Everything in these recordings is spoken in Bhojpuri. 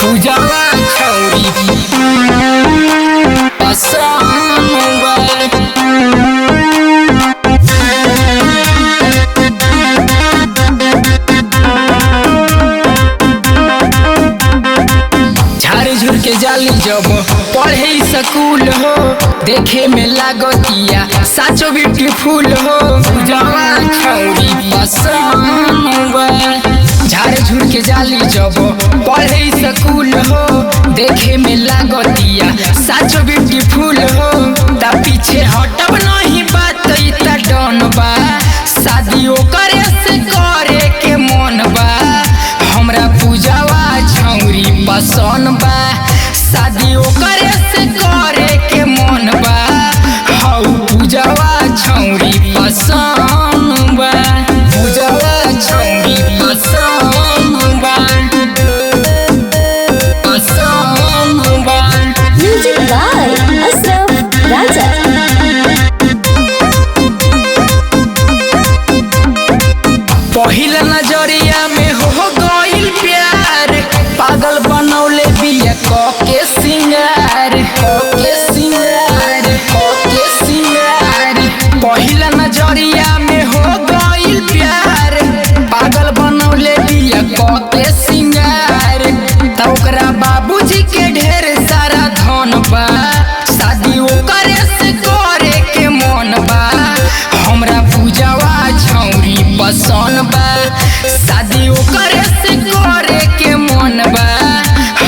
पूजावा छौरी पसंद बा। के जाली जब पढ़े स्कूल हो देखे में लागतिया साचो ब्यूटीफुल हो। पूजावा छौरी पसंद बा। झाड़ झुड़ के जाली जब पढ़े स्कूल हो देखे में लागतिया साचो ब्यूटीफुल हो। ता पीछे हटब नहीं बात इतना डन बा। शादियों करे से करे के मन बा। हमरा पूजावा छौरी पसंद बा। शादियों करे से करे के मन बा। हौ पूजावा छौरी पसंद बा। पूजावा छौरी पसंद बा। पसंद बा। म्यूजिक बाय अशरफ राजा। पहिला नजरिया में हो गइल प्यार। पागल बनौले बिया के सिंगार के सिंगार के सिंगार। पहिला नजरिया में हो गइल प्यार। पागल बनौले बिया के सिंगार। त ओकरा बाबूजी के ढेर सारा धन बा। शादी करे से करे के मन बा। हमरा पूजावा छौरी पसंद बा। शादी करे से करे के मन बा।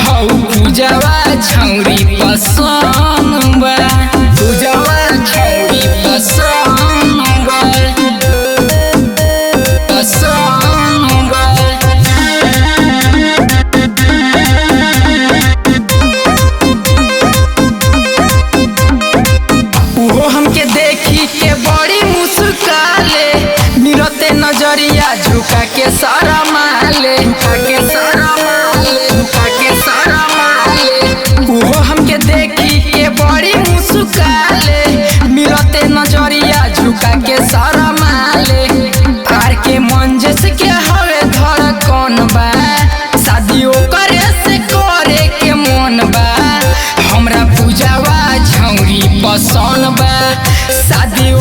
हौ पूजावा छौरी पसंद बा। पूजावा छौरी पसंद बा। पसंद बा। उहो हमके देखी के बड़ी मुस्काले। मिलते नजरिया झुका के सारा माले। झुका के सारा माले। झुका के सारा माले। उहो हमके देखी के बड़ी मुस्काले। मिलते नजरिया झुका के सारा माले। आर के मंजस के हवे धड़कन बा। शादियों करे से करे के मन बा। हमरा पूजावा छौरी पसंद बा। शादियों